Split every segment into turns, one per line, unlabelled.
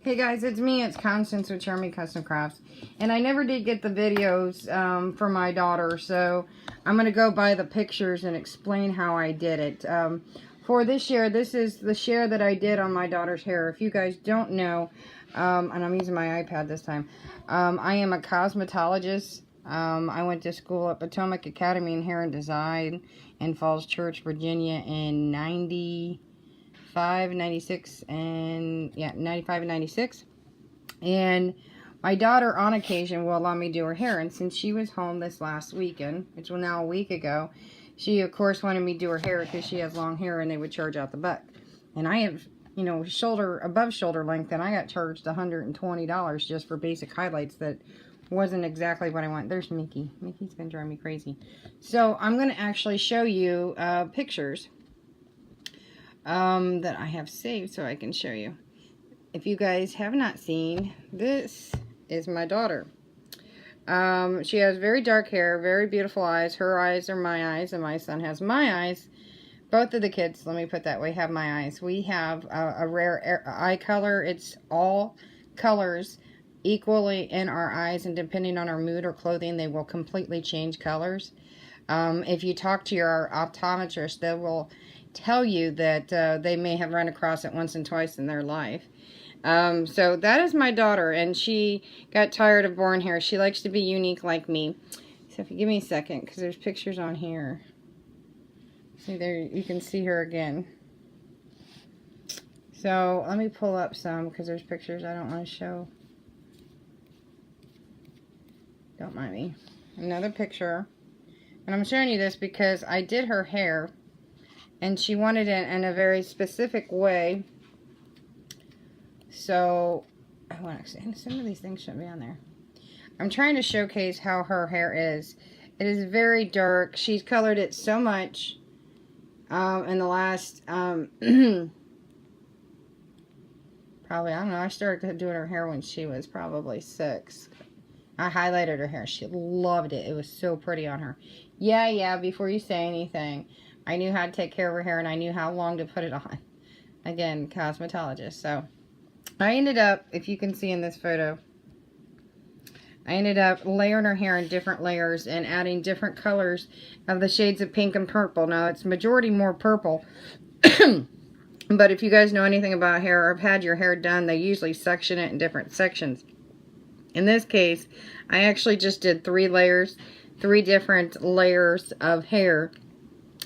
Hey guys, it's me, it's Constance with Charmy Custom Crafts. And I never did get the videos for my daughter, so I'm going to go by the pictures and explain how I did it. For this share, this is the share that I did on my daughter's hair. If you guys don't know, and I'm using my iPad this time, I am a cosmetologist. I went to school at Potomac Academy in Hair and Design in Falls Church, Virginia in 95, 96, and yeah, 95 and 96. And my daughter on occasion will allow me to do her hair, and since she was home this last weekend, which was now a week ago, she of course wanted me to do her hair because she has long hair and they would charge out the butt. And I have, you know, above shoulder length, and I got charged $120 just for basic highlights that wasn't exactly what I want. There's Mickey. Mickey's gonna drive me crazy. So I'm gonna actually show you pictures that I have saved so I can show you. If you guys have not seen, this is my daughter. She has very dark hair, very beautiful eyes. Her eyes are my eyes, and my son has my eyes. Both of the kids, let me put that way, have my eyes. We have a rare eye color. It's all colors equally in our eyes, and depending on our mood or clothing, they will completely change colors. If you talk to your optometrist, they will tell you that they may have run across it once and twice in their life. So that is my daughter, and she got tired of boring hair. She likes to be unique like me. So if you give me a second, because there's pictures on here. See there, you can see her again. So let me pull up some, because there's pictures I don't want to show. Don't mind me. Another picture. And I'm showing you this because I did her hair, and she wanted it in a very specific way. So, oh, actually, some of these things shouldn't be on there. I'm trying to showcase how her hair is. It is very dark. She's colored it so much in the last, probably, I don't know, I started doing her hair when she was probably 6. I highlighted her hair. She loved it. It was so pretty on her. Yeah, before you say anything, I knew how to take care of her hair, and I knew how long to put it on. Again, cosmetologist. So I ended up, if you can see in this photo, I ended up layering her hair in different layers and adding different colors of the shades of pink and purple. Now, it's majority more purple. But if you guys know anything about hair or have had your hair done, they usually section it in different sections. In this case, I actually just did 3 layers, 3 different layers of hair.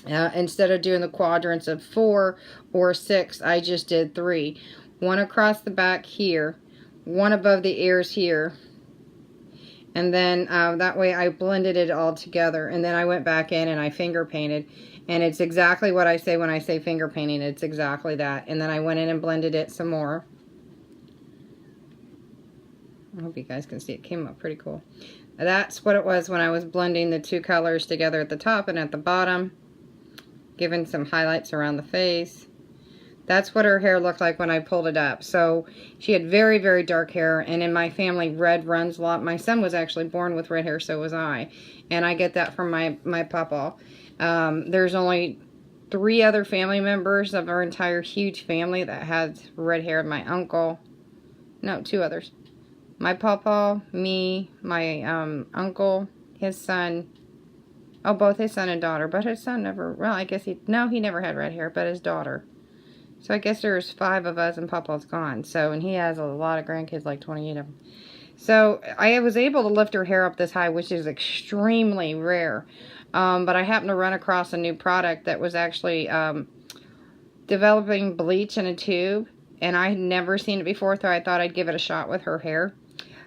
Instead of doing the quadrants of 4 or 6, I just did 3. 1 across the back here, 1 above the ears here, and then that way I blended it all together. And then I went back in and I finger painted, and it's exactly what I say when I say finger painting. It's exactly that. And then I went in and blended it some more. I hope you guys can see it. Came up pretty cool. That's what it was when I was blending the 2 colors together at the top and at the bottom, giving some highlights around the face. That's what her hair looked like when I pulled it up. So she had very, very dark hair, and in my family, red runs a lot. My son was actually born with red hair, so was I. And I get that from my papa. There's only 3 other family members of our entire huge family that had red hair. My uncle, no, 2 others. My papa, me, my uncle, his son. Oh, both his son and daughter. But his son never, well, I guess he never had red hair, but his daughter. So I guess there's 5 of us, and Papa's gone. So, and he has a lot of grandkids, like 28 of them. So I was able to lift her hair up this high, which is extremely rare. But I happened to run across a new product that was actually developing bleach in a tube. And I had never seen it before, so I thought I'd give it a shot with her hair.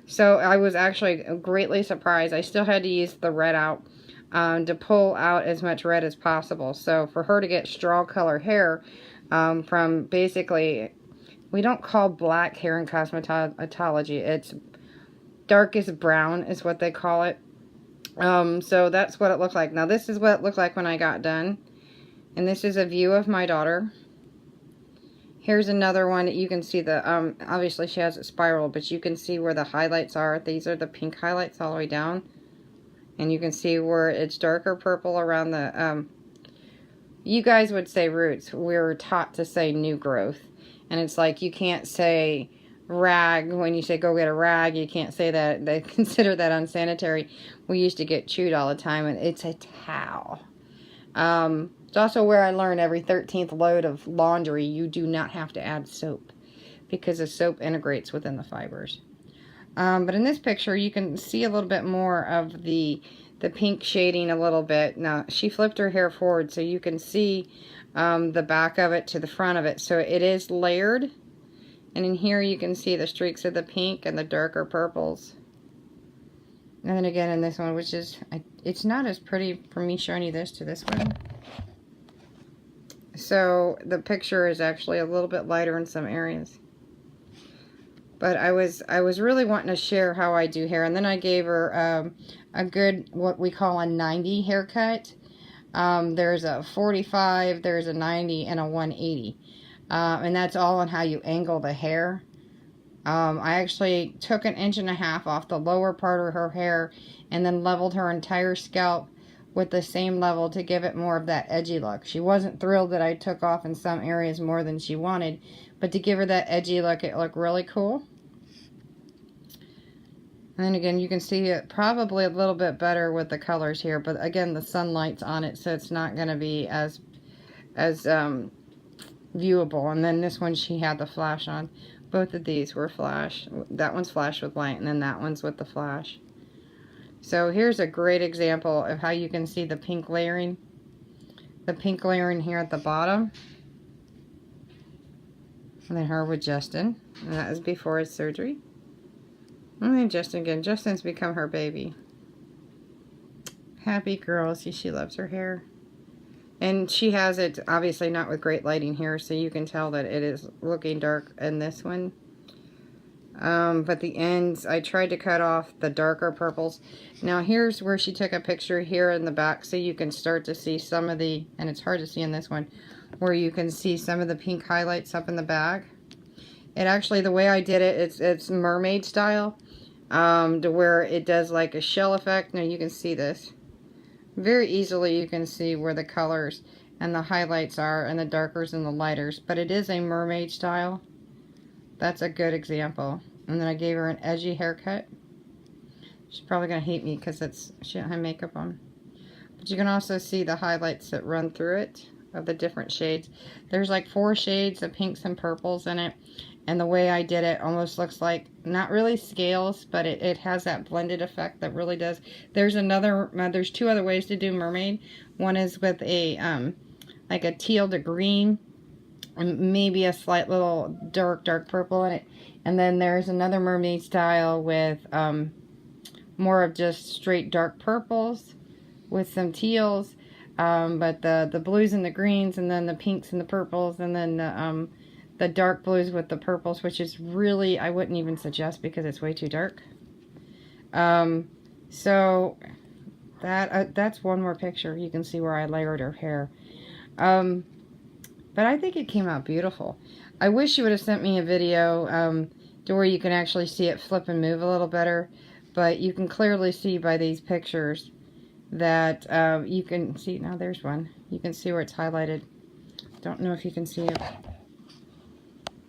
So I was actually greatly surprised. I still had to use the red out to pull out as much red as possible. So for her to get straw color hair from basically, we don't call black hair in cosmetology. It's darkest brown is what they call it. So that's what it looked like. Now this is what it looked like when I got done. And this is a view of my daughter. Here's another one that you can see the, obviously she has it spiral, but you can see where the highlights are. These are the pink highlights all the way down. And you can see where it's darker purple around the, you guys would say roots. We were taught to say new growth. And it's like you can't say rag, when you say go get a rag, you can't say that. They consider that unsanitary. We used to get chewed all the time, and it's a towel. It's also where I learned every 13th load of laundry, you do not have to add soap, because the soap integrates within the fibers. But in this picture, you can see a little bit more of the pink shading a little bit. Now, she flipped her hair forward, so you can see the back of it to the front of it. So it is layered. And in here, you can see the streaks of the pink and the darker purples. And then again in this one, which is, it's not as pretty for me showing you this to this one. So the picture is actually a little bit lighter in some areas. But I was really wanting to share how I do hair. And then I gave her a good, what we call a 90 haircut. There's a 45, there's a 90, and a 180. And that's all on how you angle the hair. I actually took 1.5 inches off the lower part of her hair and then leveled her entire scalp with the same level to give it more of that edgy look. She wasn't thrilled that I took off in some areas more than she wanted, but to give her that edgy look, it looked really cool. And then again, you can see it probably a little bit better with the colors here, but again, the sunlight's on it, so it's not going to be as viewable. And then this one, she had the flash on. Both of these were flash. That one's flash with light, and then that one's with the flash. So here's a great example of how you can see the pink layering. The pink layering here at the bottom. And then her with Justin. And that was before his surgery. And then Justin again. Justin's become her baby. Happy girl. See, she loves her hair. And she has it, obviously not with great lighting here, so you can tell that it is looking dark in this one. But the ends, I tried to cut off the darker purples. Now here's where she took a picture here in the back, so you can start to see some of the, and it's hard to see in this one, where you can see some of the pink highlights up in the back. It actually, the way I did it, it's mermaid style, to where it does like a shell effect. Now you can see this. Very easily you can see where the colors and the highlights are, and the darkers and the lighters, but it is a mermaid style. That's a good example. And then I gave her an edgy haircut. She's probably going to hate me because she don't have makeup on. But you can also see the highlights that run through it of the different shades. There's like 4 shades of pinks and purples in it. And the way I did it almost looks like, not really scales, but it has that blended effect that really does. There's 2 other ways to do mermaid. One is with a, like a teal to green, and maybe a slight little dark purple in it. And then there's another mermaid style with more of just straight dark purples with some teals. But the blues and the greens, and then the pinks and the purples, and then the dark blues with the purples, which is really, I wouldn't even suggest because it's way too dark. So that's one more picture. You can see where I layered her hair. But I think it came out beautiful. I wish you would have sent me a video to where you can actually see it flip and move a little better. But you can clearly see by these pictures that you can see, now there's one. You can see where it's highlighted. Don't know if you can see it.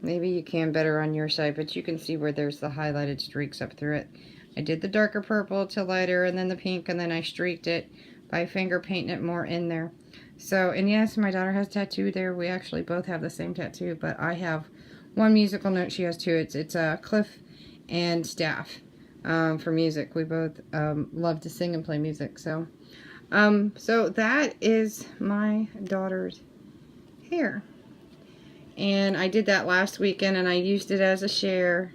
Maybe you can better on your side, but you can see where there's the highlighted streaks up through it. I did the darker purple to lighter, and then the pink, and then I streaked it by finger painting it more in there. So, and yes, my daughter has a tattoo there. We actually both have the same tattoo, but I have one musical note. She has 2. It's a cliff and staff for music. We both love to sing and play music. So, so that is my daughter's hair. And I did that last weekend, and I used it as a share.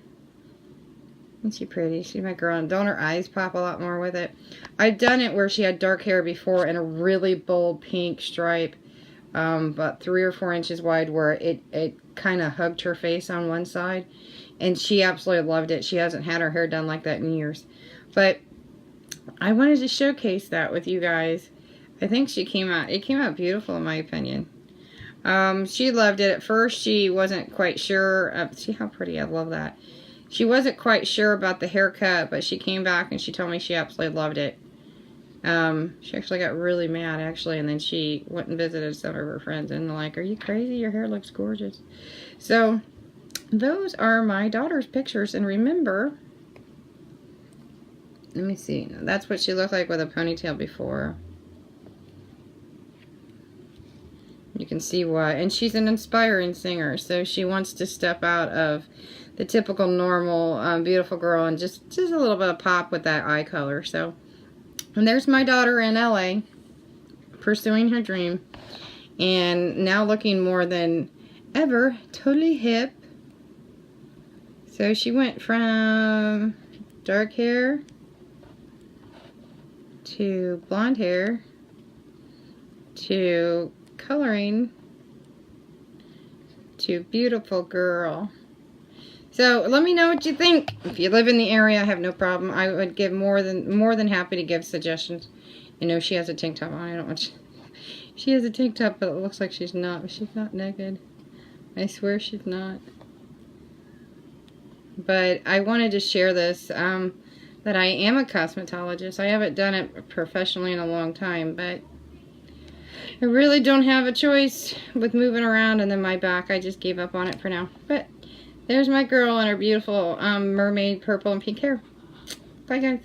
Isn't she pretty? She's my girl. And don't her eyes pop a lot more with it? I've done it where she had dark hair before and a really bold pink stripe, about 3 or 4 inches wide, where it kind of hugged her face on one side. And she absolutely loved it. She hasn't had her hair done like that in years. But I wanted to showcase that with you guys. I think it came out beautiful in my opinion. She loved it. At first, she wasn't quite sure. See how pretty? I love that. She wasn't quite sure about the haircut, but she came back and she told me she absolutely loved it. She actually got really mad, actually, and then she went and visited some of her friends, and they're like, "Are you crazy? Your hair looks gorgeous." So, those are my daughter's pictures. And remember, let me see. That's what she looked like with a ponytail before. You can see why. And she's an inspiring singer, so she wants to step out of the typical normal beautiful girl and just a little bit of pop with that eye color. So, and there's my daughter in LA pursuing her dream and now looking more than ever totally hip. So she went from dark hair to blonde hair to coloring to beautiful girl. So let me know what you think. If you live in the area, I have no problem. I would give more than happy to give suggestions. I know she has a tank top on. I don't want she has a tank top, but it looks like she's not. She's not naked. I swear she's not. But I wanted to share this, that I am a cosmetologist. I haven't done it professionally in a long time, but I really don't have a choice with moving around, and then my back, I just gave up on it for now. But there's my girl and her beautiful mermaid purple and pink hair. Bye, guys.